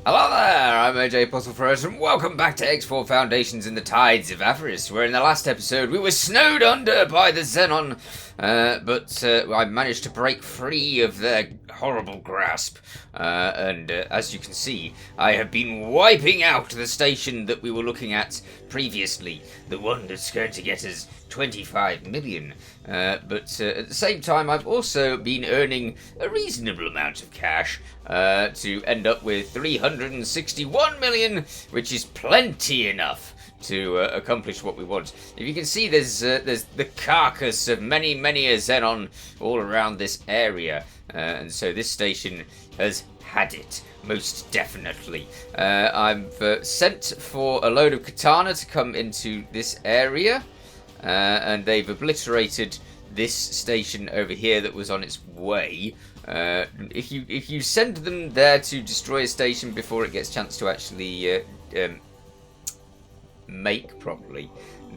Hello there, I'm AJ PuzzleFerret, and welcome back to X4 Foundations in the Tides of Avarice, where in the last episode we were snowed under by the Xenon, but I managed to break free of their horrible grasp, and as you can see, I have been wiping out the station that we were looking at previously, the one that's going to get us 25 million, but at the same time I've also been earning a reasonable amount of cash to end up with 361 million, which is plenty enough to accomplish what we want. If you can see, there's the carcass of many a Xenon all around this area, and so this station has had it, most definitely. I've sent for a load of katana to come into this area, and they've obliterated this station over here that was on its way. If you send them there to destroy a station before it gets a chance to actually make properly,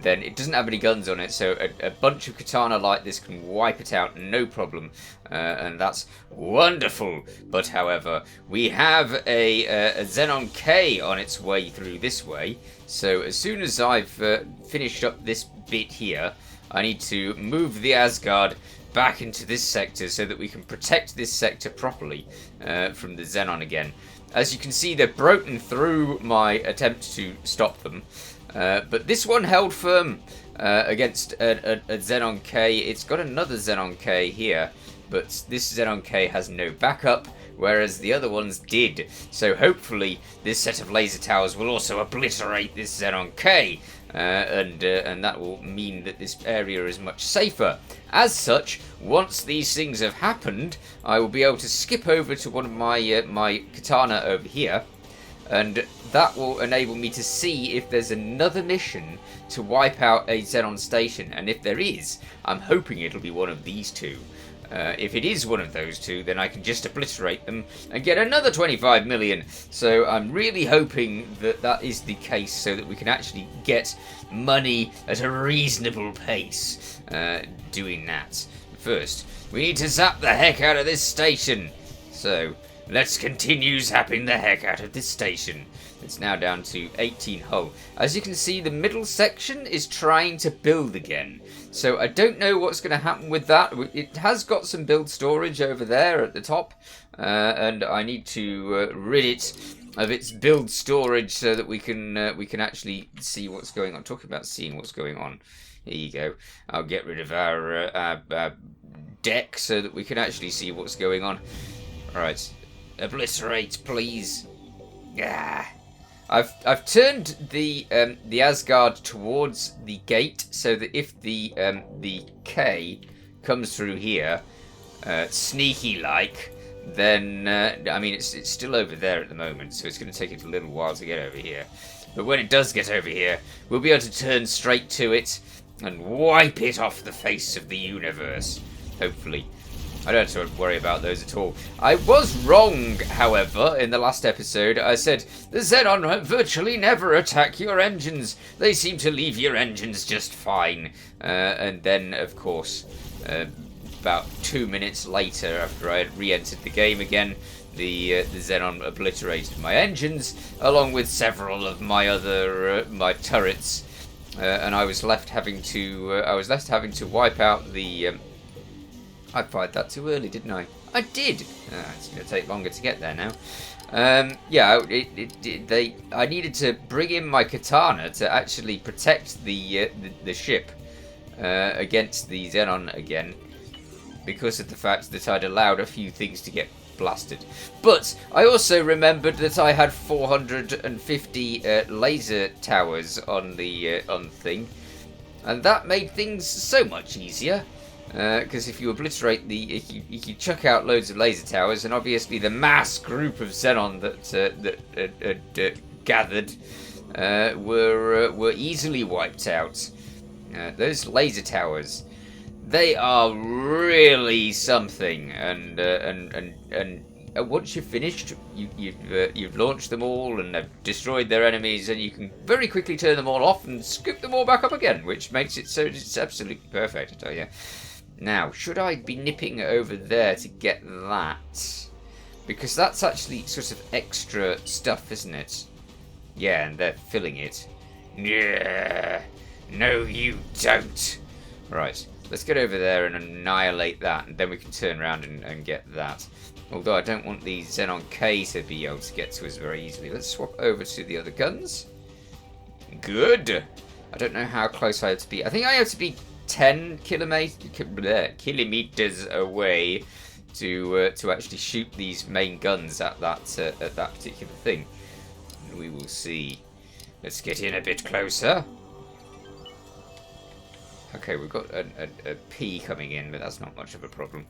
then it doesn't have any guns on it, so a bunch of katana like this can wipe it out, no problem, and that's wonderful. But however, we have a Xenon K on its way through this way, so as soon as I've finished up this bit here, I need to move the Asgard back into this sector so that we can protect this sector properly from the Xenon again. As you can see, they've broken through my attempt to stop them, but this one held firm against a Xenon K. It's got another Xenon K here, but this Xenon K has no backup, whereas the other ones did. So hopefully this set of laser towers will also obliterate this Xenon K, and that will mean that this area is much safer. As such, once these things have happened, I will be able to skip over to one of my my katana over here, and that will enable me to see if there's another mission to wipe out a Xenon station, and if there is, I'm hoping it'll be one of these two. If it is one of those two, then I can just obliterate them and get another 25 million. So I'm really hoping that that is the case, so that we can actually get money at a reasonable pace doing that. First, we need to zap the heck out of this station. So let's continue zapping the heck out of this station. It's now down to 18 hull. As you can see, the middle section is trying to build again. So I don't know what's going to happen with that. It has got some build storage over there at the top, and I need to rid it of its build storage so that we can actually see what's going on. Talking about seeing what's going on. Here you go. I'll get rid of our deck so that we can actually see what's going on. All right, obliterate, please. Yeah. I've turned the Asgard towards the gate so that if the K comes through here, sneaky like, then I mean it's still over there at the moment, so it's going to take it a little while to get over here. But when it does get over here, we'll be able to turn straight to it and wipe it off the face of the universe. Hopefully. I don't have to worry about those at all. I was wrong, however, in the last episode. I said, the Xenon virtually never attack your engines. They seem to leave your engines just fine. And then, of course, about 2 minutes later, after I had re-entered the game again, the Xenon obliterated my engines, along with several of my other my turrets. And I was left having to wipe out the... I fired that too early, didn't I? I did! It's going to take longer to get there now. Yeah, I needed to bring in my katana to actually protect the ship against the Xenon again, because of the fact that I'd allowed a few things to get blasted. But I also remembered that I had 450 laser towers on the thing, and that made things so much easier. Because if you obliterate if you chuck out loads of laser towers, and obviously the mass group of Xenon that gathered were easily wiped out. Those laser towers, they are really something, and once you've finished, you've launched them all and have destroyed their enemies, and you can very quickly turn them all off and scoop them all back up again, which makes it so it's absolutely perfect, I tell you. Now, should I be nipping over there to get that? Because that's actually sort of extra stuff, isn't it? Yeah, and they're filling it. Yeah. No, you don't. Right, let's get over there and annihilate that, and then we can turn around and get that. Although I don't want the Xenon K to be able to get to us very easily. Let's swap over to the other guns. Good. I don't know how close I have to be. I think I have to be 10 kilometers away to actually shoot these main guns at that particular thing. And we will see. Let's get in a bit closer. Okay, we've got a P coming in, but that's not much of a problem.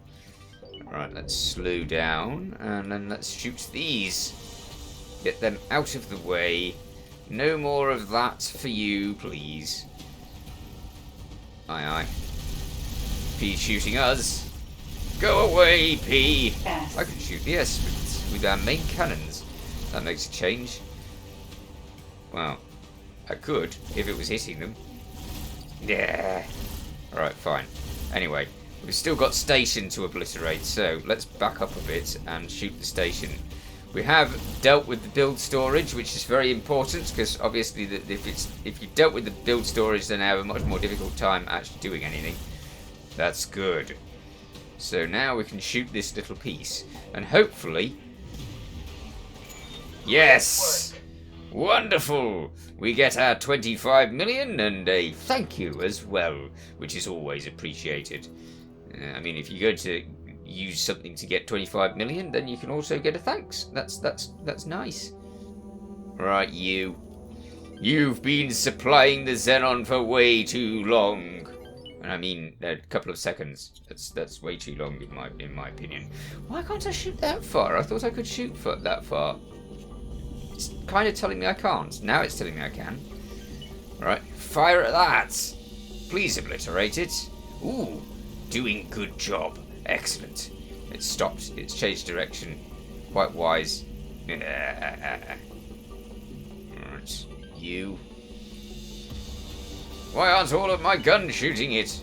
Right, let's slow down, and then let's shoot these. Get them out of the way. No more of that for you, please. Aye, aye. P shooting us. Go away, P! Yes. I can shoot the S with our main cannons. That makes a change. Well, I could, if it was hitting them. Yeah. Alright, fine. Anyway, we've still got station to obliterate, so let's back up a bit and shoot the station. We have dealt with the build storage, which is very important, because obviously if you've dealt with the build storage, then I have a much more difficult time actually doing anything. That's good. So now we can shoot this little piece, and hopefully... Yes! Wonderful! We get our 25 million and a thank you as well, which is always appreciated. I mean, if you go to use something to get 25 million, then you can also get a thanks. That's nice. Right, you. You've been supplying the Xenon for way too long. And I mean, a couple of seconds. That's way too long in my opinion. Why can't I shoot that far? I thought I could shoot that far. It's kind of telling me I can't. Now it's telling me I can. Right, fire at that. Please obliterate it. Ooh, doing good job. Excellent. It's stopped. It's changed direction. Quite wise. Right, you. Why aren't all of my guns shooting it?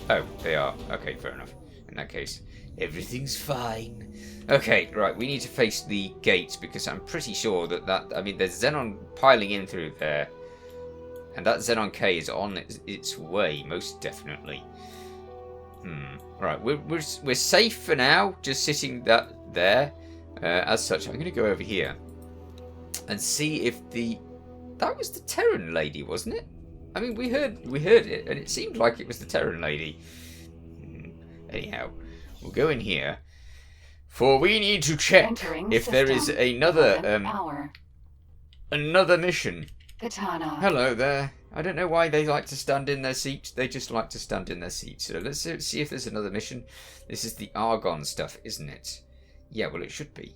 Oh, they are. Okay, fair enough. In that case, everything's fine. Okay, right, we need to face the gate, because I'm pretty sure I mean, there's Xenon piling in through there. And that Xenon K is on its way, most definitely. Right, we're safe for now, just sitting there. As such, I'm going to go over here and see if that was the Terran lady, wasn't it? I mean, we heard it, and it seemed like it was the Terran lady. Anyhow, we'll go in here, for we need to check if there is another mission. Katana. Hello there. I don't know why they like to stand in their seat. They just like to stand in their seat. So let's see if there's another mission. This is the Argon stuff, isn't it? Yeah, well, it should be.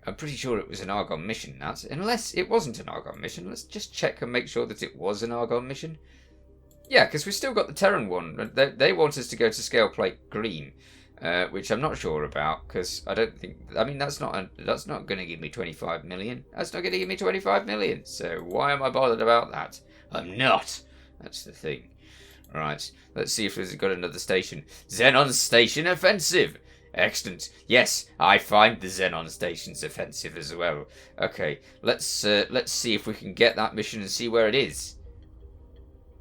I'm pretty sure it was an Argon mission, that. Unless it wasn't an Argon mission. Let's just check and make sure that it was an Argon mission. Yeah, because we've still got the Terran one. They want us to go to Scale Plate Green, which I'm not sure about, because I don't think... I mean, that's not going to give me 25 million. That's not going to give me 25 million. So why am I bothered about that? I'm not. That's the thing. Right, let's see if we've got another station. Xenon Station Offensive. Excellent. Yes, I find the Xenon Stations offensive as well. Okay, let's see if we can get that mission and see where it is.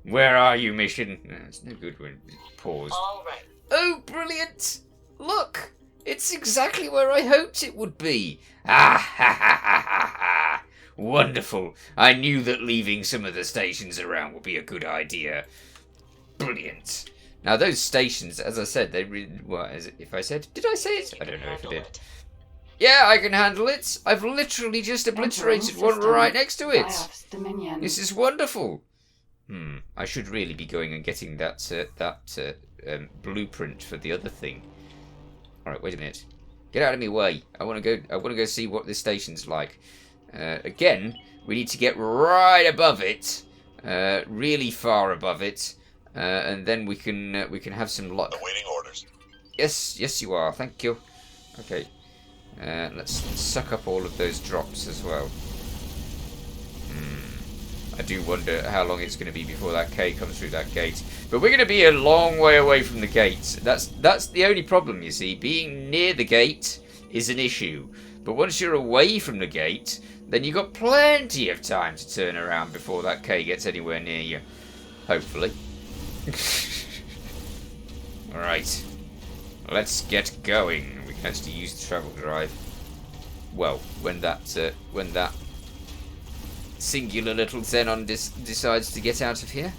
Where are you, mission? No, it's no good when it paused. All right. Oh, brilliant! Look, it's exactly where I hoped it would be. Ah ha ha ha ha ha! Wonderful. I knew that leaving some of the stations around would be a good idea. Brilliant. Now those stations, as I said, they really... What is it? If I said... Did I say it? I don't know if I did. Yeah, I can handle it. I've literally just obliterated one right next to it. This is wonderful. I should really be going and getting that blueprint for the other thing. All right, wait a minute. Get out of my way. I want to go see what this station's like. Again, we need to get right above it, really far above it, and then we can have some luck. Awaiting orders. Yes, you are. Thank you. Okay, let's suck up all of those drops as well. I do wonder how long it's going to be before that K comes through that gate. But we're going to be a long way away from the gate. That's the only problem, you see. Being near the gate is an issue. But once you're away from the gate, then you've got plenty of time to turn around before that K gets anywhere near you. Hopefully. Alright. Let's get going. We can actually use the travel drive. Well, when that singular little Xenon decides to get out of here.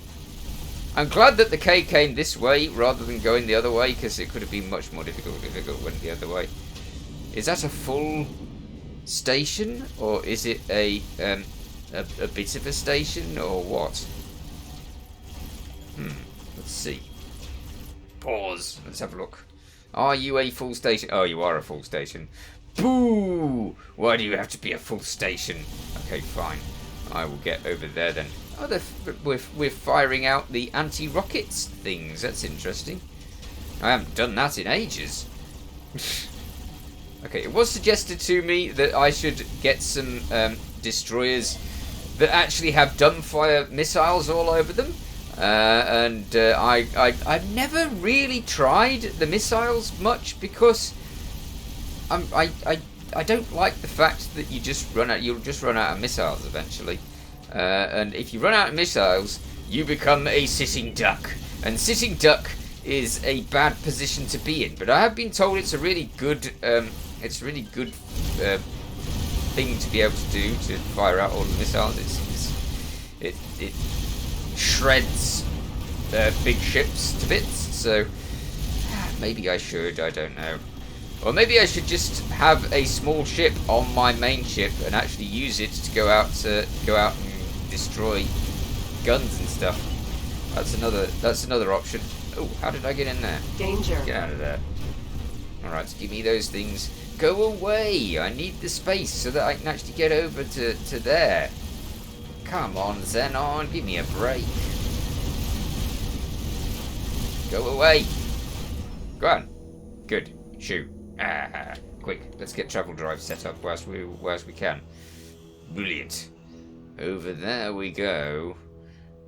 I'm glad that the K came this way rather than going the other way, because it could have been much more difficult if it went the other way. Is that a full station, or is it a bit of a station, or what? Let's see. Pause. Let's have a look. Are you a full station? Oh, you are a full station. Boo! Why do you have to be a full station? Okay, fine. I will get over there then. Oh, we're firing out the anti-rockets things. That's interesting. I haven't done that in ages. Okay, it was suggested to me that I should get some destroyers that actually have dumbfire missiles all over them. I've never really tried the missiles much because I don't like the fact that you'll just run out of missiles eventually. And if you run out of missiles, you become a sitting duck. And sitting duck is a bad position to be in. But I have been told it's a really good thing to be able to do, to fire out all the missiles. It shreds big ships to bits. So maybe I should. I don't know. Or maybe I should just have a small ship on my main ship and actually use it to go out and destroy guns and stuff. That's another option. Oh, how did I get in there? Danger. Get out of there. Alright, give me those things. Go away! I need the space so that I can actually get over to there. Come on, Xenon, give me a break. Go away! Go on. Good. Shoot. Quick, let's get travel drive set up whilst we can. Brilliant. Over there we go.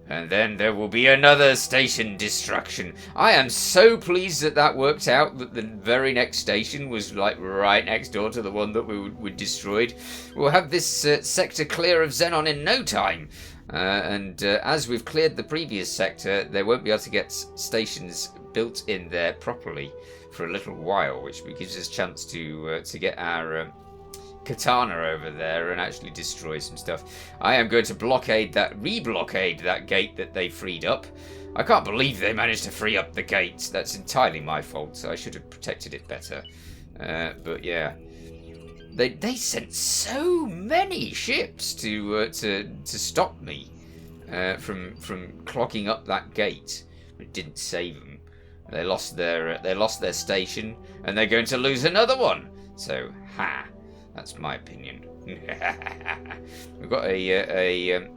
And then there will be another station destruction. I am so pleased that worked out, that the very next station was like right next door to the one that we destroyed. We'll have this sector clear of Xenon in no time. As we've cleared the previous sector, they won't be able to get stations built in there properly for a little while, which gives us a chance to get our katana over there and actually destroy some stuff. I am going to reblockade that gate that they freed up. I can't believe they managed to free up the gates. That's entirely my fault, so I should have protected it better. But yeah, they sent so many ships to stop me from clogging up that gate. It didn't save them. They lost their station, and they're going to lose another one. So, that's my opinion. We've got a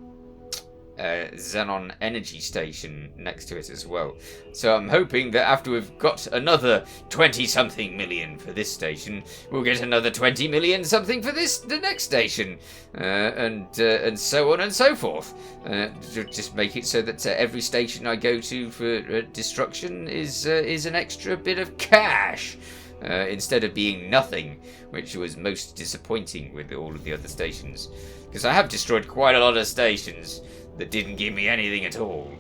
Xenon energy station next to it as well. So I'm hoping that after we've got another 20-something million for this station, we'll get another 20 million something for the next station, and so on and so forth. To just make it so that every station I go to for destruction is an extra bit of cash. Instead of being nothing, which was most disappointing with all of the other stations. Because I have destroyed quite a lot of stations that didn't give me anything at all.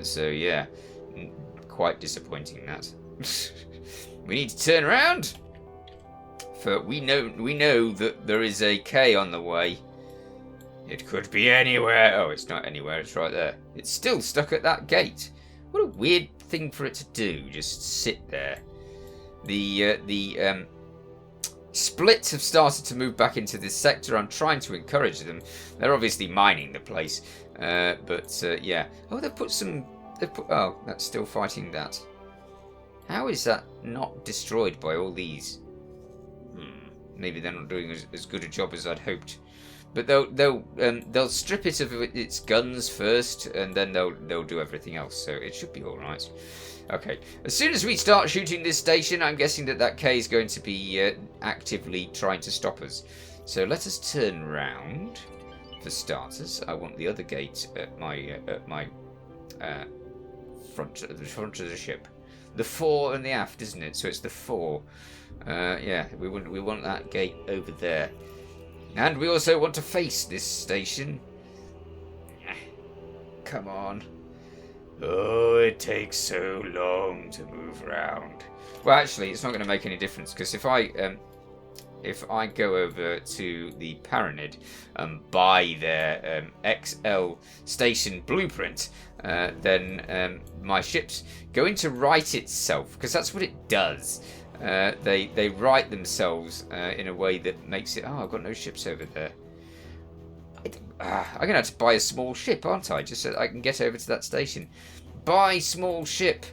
So yeah, quite disappointing that. We need to turn around. For we know that there is a K on the way. It could be anywhere. Oh, it's not anywhere, it's right there. It's still stuck at that gate. What a weird thing for it to do, just sit there. The splits have started to move back into this sector. I'm trying to encourage them. They're obviously mining the place, yeah. Oh, oh, that's still fighting that. How is that not destroyed by all these? Maybe they're not doing as good a job as I'd hoped. But they'll strip it of its guns first, and then they'll do everything else. So it should be all right. Okay, as soon as we start shooting this station, I'm guessing that K is going to be actively trying to stop us. So let us turn round. For starters, I want the other gate at my front of the ship. The fore and the aft, isn't it? So it's the fore. Yeah, we want that gate over there. And we also want to face this station. Come on. Oh, it takes so long to move around. Well, actually, it's not going to make any difference, because if I go over to the Paranid and buy their XL station blueprint, then my ship's going to right itself, because that's what it does. They right themselves in a way that makes it... Oh, I've got no ships over there. I'm going to have to buy a small ship, aren't I? Just so that I can get over to that station. Buy small ship.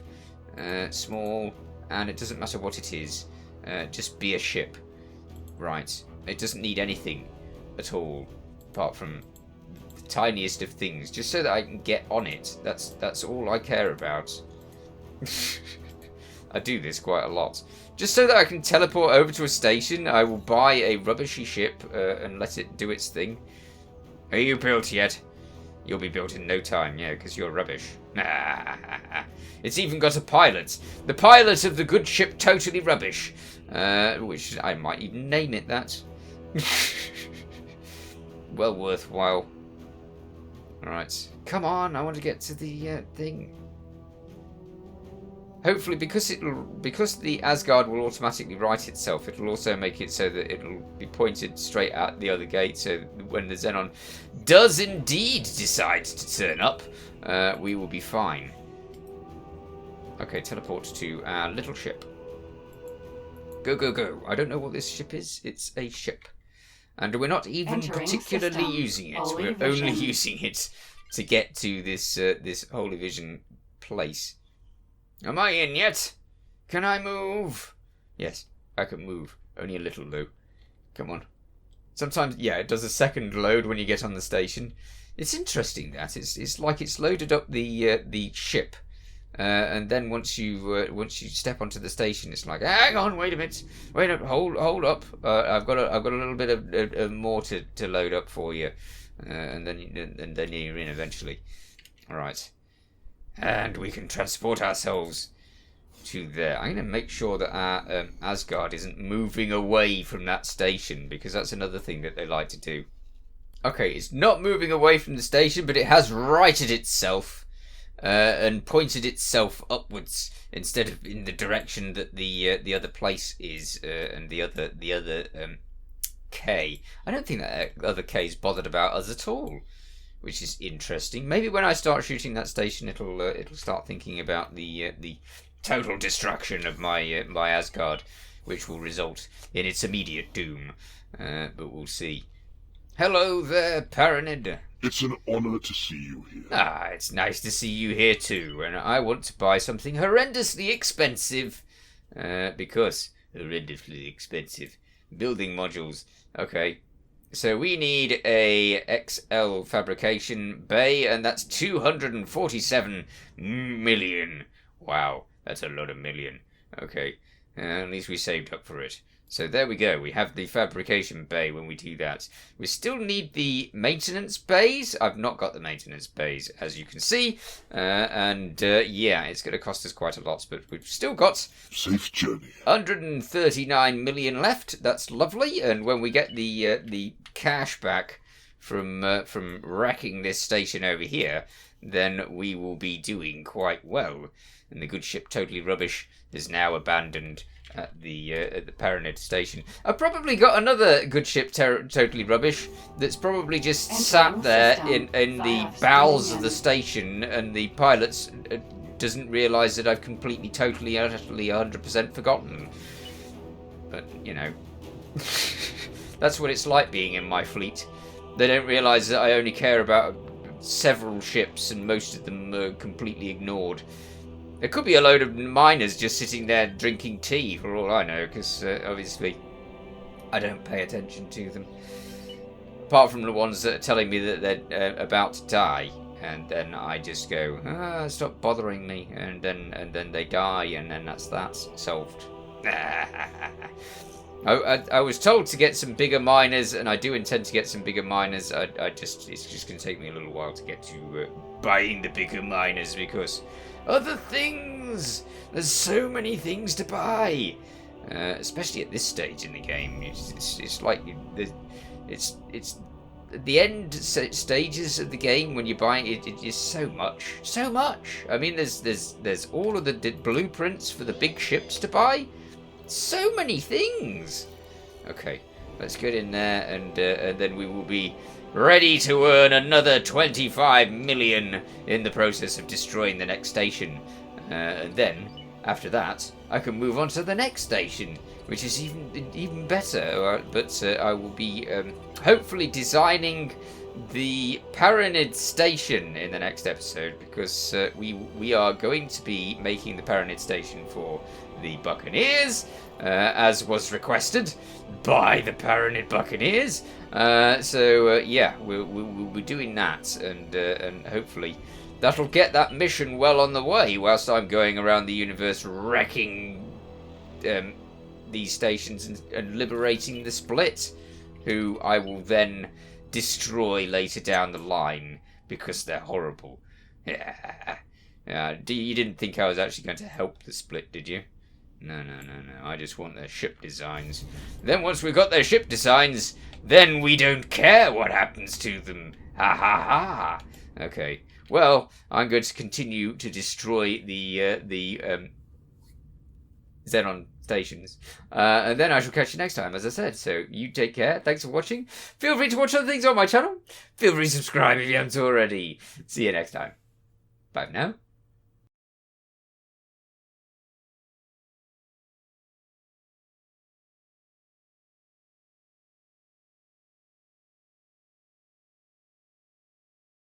Small, and it doesn't matter what it is. Just be a ship. Right. It doesn't need anything at all, apart from the tiniest of things. Just so that I can get on it. That's all I care about. I do this quite a lot. Just so that I can teleport over to a station, I will buy a rubbishy ship and let it do its thing. Are you built yet? You'll be built in no time, yeah, because you're rubbish. It's even got a pilot. The pilot of the good ship Totally Rubbish. Which I might even name it that. Well worthwhile. Alright. Come on, I want to get to the thing. Hopefully, because the Asgard will automatically right itself, it'll also make it so that it'll be pointed straight at the other gate, so when the Xenon does indeed decide to turn up, we will be fine. Okay, teleport to our little ship. Go, go, go. I don't know what this ship is. It's a ship. And we're not even particularly using it. We're only using it to get to this Holy Vision place. Am I in yet? Can I move? Yes, I can move. Only a little, though. Come on. Sometimes, yeah, it does a second load when you get on the station. It's interesting that it's like it's loaded up the ship, and then once you step onto the station, it's like, hang on, wait a minute, hold up. I've got a little bit of more to load up for you, and then you're in eventually. All right. And we can transport ourselves to there. I'm going to make sure that our Asgard isn't moving away from that station, because that's another thing that they like to do. Okay, it's not moving away from the station, but it has righted itself and pointed itself upwards instead of in the direction that the other place is, and the other K. I don't think that other K is bothered about us at all, which is interesting. Maybe when I start shooting that station, it'll start thinking about the total destruction of my my Asgard, which will result in its immediate doom. But we'll see. Hello there, Paranid. It's an honor to see you here. Ah, it's nice to see you here too. And I want to buy something horrendously expensive, because horrendously expensive building modules. Okay. So we need a XL fabrication bay, and that's 247 million. Wow, that's a lot of million. Okay, at least we saved up for it. So there we go. We have the fabrication bay when we do that. We still need the maintenance bays. I've not got the maintenance bays, as you can see. Yeah, it's going to cost us quite a lot, but we've still got... Safe journey. 139 million left. That's lovely. And when we get the cash back from wrecking this station over here, then we will be doing quite well. And the good ship Totally Rubbish is now abandoned at the Paranid station. I've probably got another good ship Totally Rubbish that's probably just sat there in the bowels of the station, and the pilot doesn't realise that I've completely, totally, utterly, 100% forgotten. But, you know, that's what it's like being in my fleet. They don't realise that I only care about several ships, and most of them are completely ignored. There could be a load of miners just sitting there drinking tea, for all I know, because obviously I don't pay attention to them. Apart from the ones that are telling me that they're about to die, and then I just go, stop bothering me, and then they die, and then that's solved. I was told to get some bigger miners, and I do intend to get some bigger miners. It's just going to take me a little while to get to buying the bigger miners, because other things! There's so many things to buy! especially at this stage in the game. It's like it's the end stages of the game when you buy it. It is so much. I mean, there's all of the blueprints for the big ships to buy. So many things. Okay, let's get in there, and then we will be ready to earn another 25 million in the process of destroying the next station. And then, after that, I can move on to the next station, which is even better. But I will be hopefully designing the Paranid station in the next episode, because we are going to be making the Paranid station for the Buccaneers, as was requested by the Paranid Buccaneers. Yeah, we'll be doing that, and hopefully that'll get that mission well on the way, whilst I'm going around the universe wrecking these stations and liberating the Split, who I will then destroy later down the line because they're horrible. Yeah. You didn't think I was actually going to help the Split, did you? No. I just want their ship designs. Then once we've got their ship designs, then we don't care what happens to them. Ha ha ha. Okay. Well, I'm going to continue to destroy the Xenon stations. And then I shall catch you next time, as I said. So you take care. Thanks for watching. Feel free to watch other things on my channel. Feel free to subscribe if you haven't already. See you next time. Bye for now.